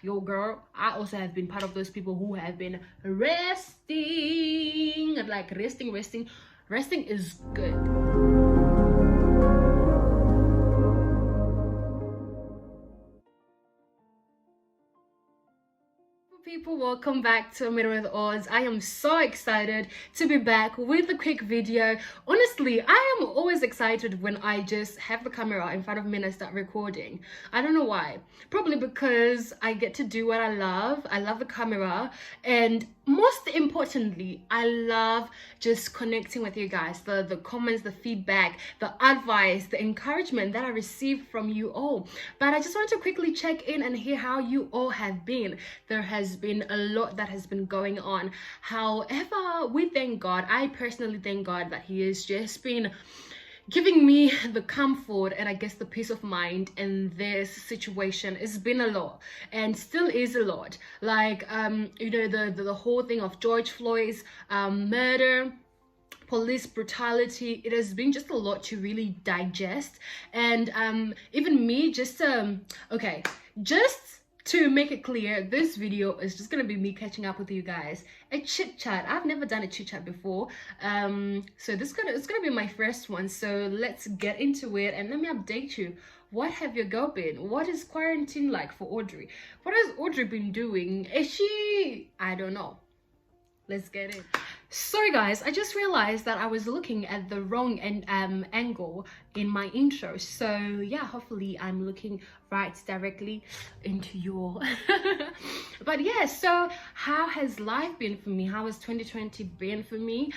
Yo girl, I also have been part of those people who have been resting. Like resting is good. People, welcome back to Middle with Odds. I am so excited to be back with a quick video. Honestly, I am always excited when I just have the camera in front of me and I start recording. I don't know why. Probably because I get to do what I love. I love the camera, and most importantly, I love just connecting with you guys. The comments, the feedback, the advice, the encouragement that I receive from you all. But I just want to quickly check in and hear how you all have been. There has been a lot that has been going on. However, we thank God. I personally thank God that He has just been giving me the comfort and I guess the peace of mind in this situation. It's been a lot and still is a lot. Like you know, the whole thing of George Floyd's murder, police brutality. It has been just a lot to really digest. And even me, just okay, just to make it clear, this video is just gonna be me catching up with you guys. A chit chat. I've never done a chit chat before, so it's gonna be my first one. So let's get into it and let me update you. What have your girl been? What is quarantine like for Audrey? What has Audrey been doing? Is she? I don't know. Let's get in. Sorry guys, I just realized that I was looking at the wrong angle in my intro. So yeah, hopefully I'm looking right directly into your but yeah, so how has life been for me? How has 2020 been for me?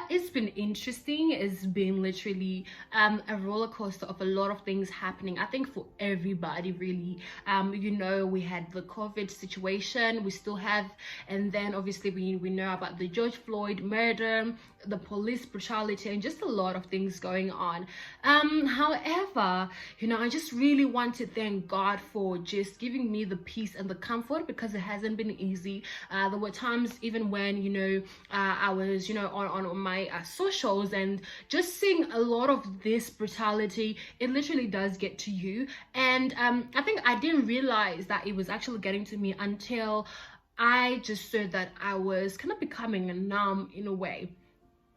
It's been interesting. It's been literally a roller coaster of a lot of things happening, I think, for everybody really. You know, we had the COVID situation, we still have, and then obviously we know about the George Floyd murder, the police brutality, and just a lot of things going on. However, you know, I just really want to thank God for just giving me the peace and the comfort, because it hasn't been easy. There were times even when, you know, I was, you know, on my socials and just seeing a lot of this brutality. It literally does get to you, and I think I didn't realize that it was actually getting to me until I just saw that I was kind of becoming numb in a way.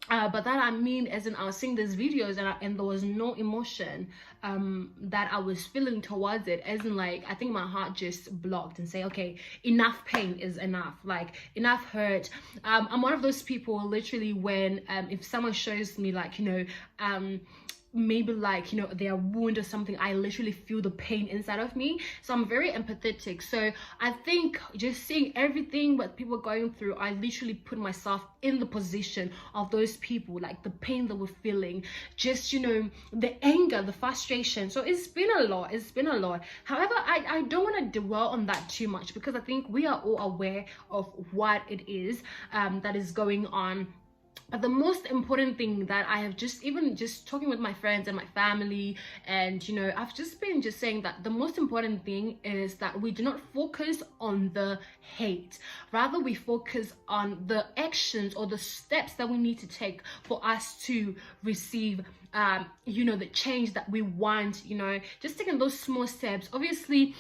But that I mean, as in I was seeing these videos and there was no emotion that I was feeling towards it, as in like I think my heart just blocked and say, okay, enough pain is enough, like enough hurt. I'm one of those people literally when if someone shows me like, you know, maybe like, you know, their wound or something, I literally feel the pain inside of me. So I'm very empathetic. So I think just seeing everything what people are going through, I literally put myself in the position of those people, like the pain that we're feeling, just, you know, the anger, the frustration. So it's been a lot. However, I don't want to dwell on that too much, because I think we are all aware of what it is that is going on. But the most important thing that I have just talking with my friends and my family, and you know, I've just been saying that the most important thing is that we do not focus on the hate, rather we focus on the actions or the steps that we need to take for us to receive you know, the change that we want. You know, just taking those small steps. Obviously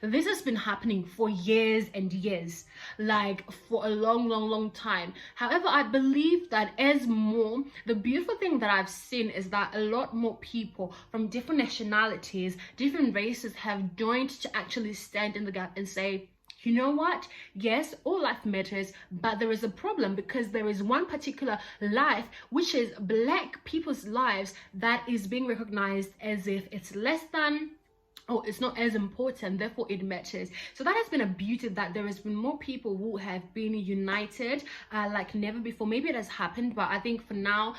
this has been happening for years and years, like for a long time. However, I believe that the beautiful thing that I've seen is that a lot more people from different nationalities, different races have joined to actually stand in the gap and say, you know what, yes, all life matters, but there is a problem, because there is one particular life, which is Black people's lives, that is being recognized as if it's less than, or it's not as important, therefore it matters. So that has been a beauty, that there has been more people who have been united like never before. Maybe it has happened, but I think for now,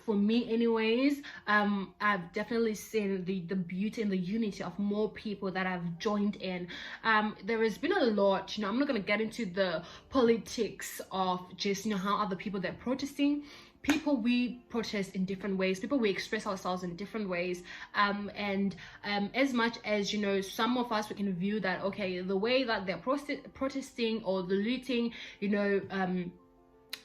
for me anyways, I've definitely seen the beauty and the unity of more people that have joined in. There has been a lot, you know, I'm not going to get into the politics of just, you know, how other people, they're protesting. People, we protest in different ways. People, we express ourselves in different ways. And as much as, you know, some of us, we can view that, okay, the way that they're protesting or the looting, you know,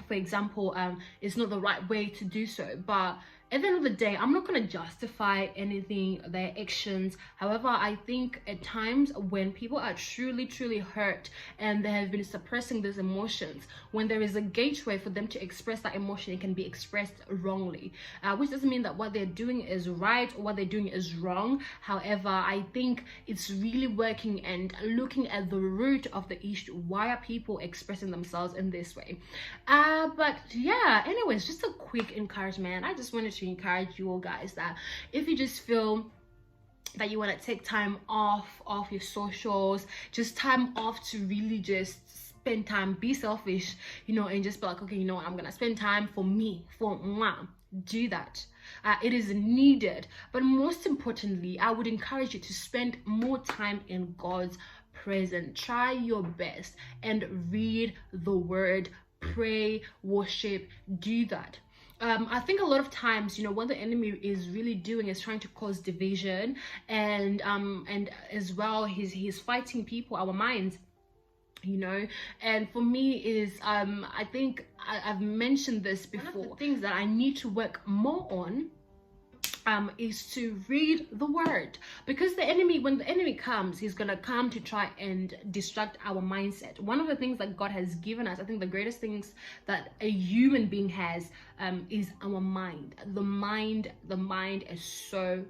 for example, is not the right way to do so. But at the end of the day, I'm not going to justify anything, their actions. However, I think at times when people are truly hurt and they have been suppressing these emotions, when there is a gateway for them to express that emotion, it can be expressed wrongly, which doesn't mean that what they're doing is right or what they're doing is wrong. However, I think it's really working and looking at the root of the issue. Why are people expressing themselves in this way? But yeah, anyways, just a quick encouragement. I just wanted to encourage you all guys that if you just feel that you want to take time off your socials, just time off to really just spend time, be selfish, you know, and just be like, okay, you know what, I'm gonna spend time for me, for mom. Do that. It is needed. But most importantly, I would encourage you to spend more time in God's presence. Try your best and read the word, pray, worship. Do that. I think a lot of times, you know, what the enemy is really doing is trying to cause division, and as well he's fighting people, our minds, you know. And for me is I think I've mentioned this before. One of the things that I need to work more on is to read the word, because the enemy, when the enemy comes, he's gonna come to try and distract our mindset. One of the things that God has given us, I think the greatest things that a human being has is our mind. The mind is so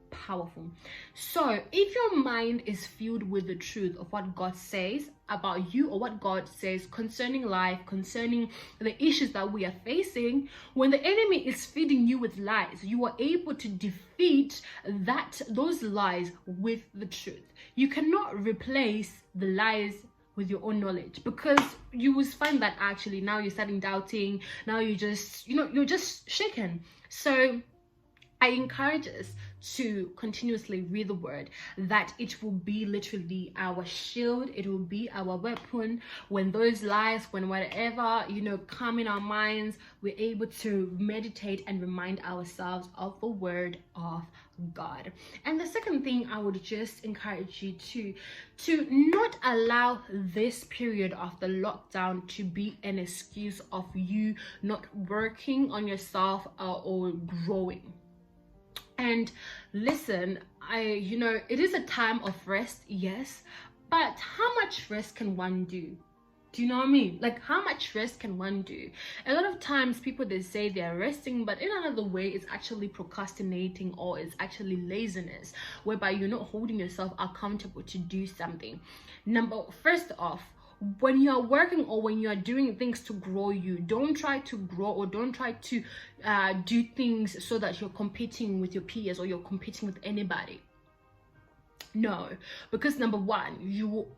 powerful. So if your mind is filled with the truth of what God says about you, or what God says concerning life, concerning the issues that we are facing, when the enemy is feeding you with lies, you are able to defeat those lies with the truth. You cannot replace the lies with your own knowledge, because you will find that actually now you're starting doubting, now you just, you know, you're just shaken. So I encourage us to continuously read the word, that it will be literally our shield, it will be our weapon. When those lies, when whatever, you know, come in our minds, we're able to meditate and remind ourselves of the word of God. And the second thing I would just encourage you to not allow this period of the lockdown to be an excuse of you not working on yourself or growing. And listen, you know, it is a time of rest, yes, but how much rest can one do? Do you know what I mean? Like, how much rest can one do? A lot of times people, they say they're resting, but in another way it's actually procrastinating, or it's actually laziness, whereby you're not holding yourself accountable to do something. First off, when you're working or when you're doing things to grow, you don't try to grow, or don't try to do things so that you're competing with your peers or you're competing with anybody. No, because number one,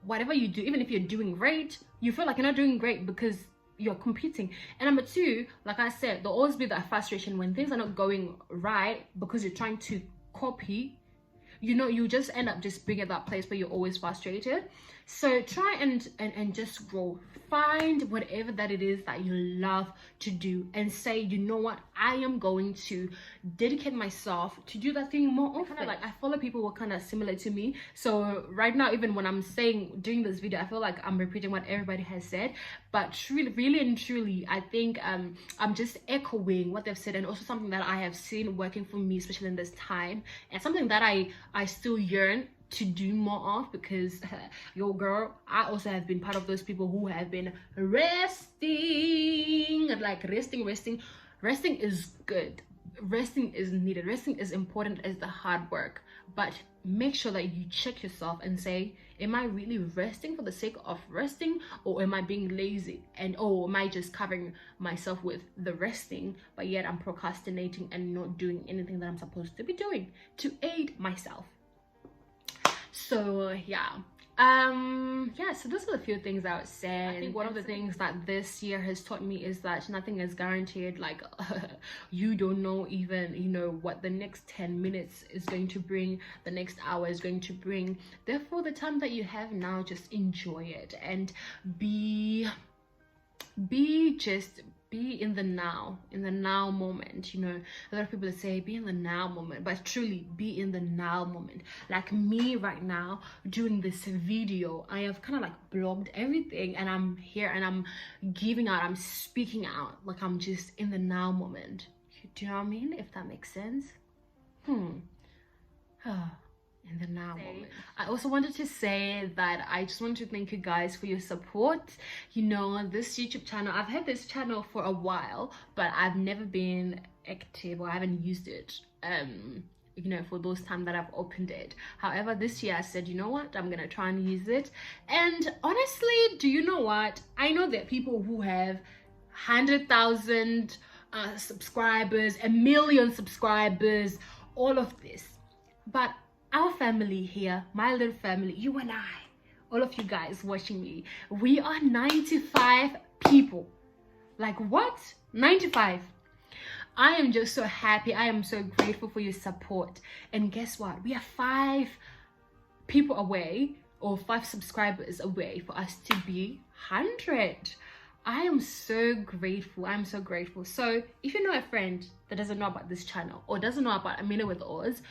whatever you do, even if you're doing great, you feel like you're not doing great because you're competing. And number two, like I said, there'll always be that frustration when things are not going right because you're trying to copy. You know, you just end up just being at that place where you're always frustrated. So try and just grow. Find whatever that it is that you love to do, and say, you know what, I am going to dedicate myself to do that thing more often. Kind of like, I follow people who are kind of similar to me. So right now, even when I'm doing this video, I feel like I'm repeating what everybody has said. But truly, really and truly, I think I'm just echoing what they've said, and also something that I have seen working for me, especially in this time, and something that I still yearn to do more of, because your girl, I also have been part of those people who have been resting. Like resting is good, resting is needed, resting is important as the hard work. But make sure that you check yourself and say, am I really resting for the sake of resting, or am I being lazy, and am I just covering myself with the resting, but yet I'm procrastinating and not doing anything that I'm supposed to be doing to aid myself. So yeah, so those are the few things I would say. I think one of the things that this year has taught me is that nothing is guaranteed. Like you don't know even, you know, what the next 10 minutes is going to bring, the next hour is going to bring. Therefore, the time that you have now, just enjoy it and be in the now moment. You know, a lot of people say be in the now moment, but truly be in the now moment. Like me right now doing this video, I have kind of like blogged everything, and I'm here and I'm giving out, I'm speaking out, like I'm just in the now moment, Do you know what I mean? If that makes sense. In the now moment. I also wanted to say that I just want to thank you guys for your support. You know, this YouTube channel, I've had this channel for a while, but I've never been active, or I haven't used it you know, for those times that I've opened it. However, this year I said, you know what, I'm gonna try and use it. And honestly, do you know what, I know that people who have 100,000 subscribers, 1 million subscribers, all of this, but our family here, my little family, you and I, all of you guys watching me, we are 95 people. Like what? 95. I am just so happy. I am so grateful for your support. And guess what? We are 5 people away, or 5 subscribers away, for us to be 100. I am so grateful. I'm so grateful. So if you know a friend that doesn't know about this channel, or doesn't know about A Minute with Oz,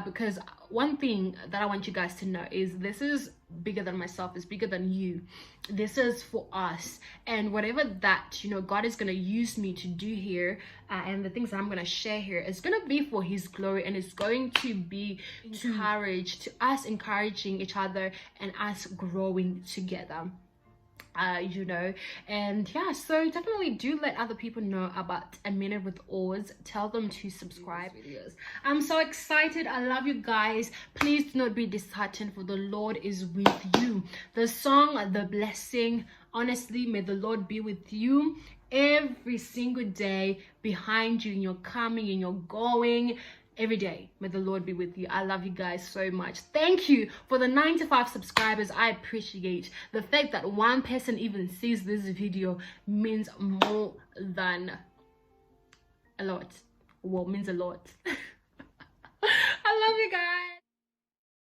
because one thing that I want you guys to know is this is bigger than myself, it's bigger than you. This is for us, and whatever that, you know, God is going to use me to do here, and the things that I'm going to share here is going to be for his glory, and it's going to be to us encouraging each other and us growing together. You know, and yeah, so definitely do let other people know about A Minute with Oz. Tell them to subscribe. I'm so excited. I love you guys. Please do not be disheartened, for the Lord is with you. The song, The Blessing, honestly, may the Lord be with you every single day, behind you in your coming, in your going. Every day, may the Lord be with you. I love you guys so much. Thank you for the 95 subscribers. I appreciate the fact that one person even sees this video means more than a lot. Well, means a lot. I love you guys.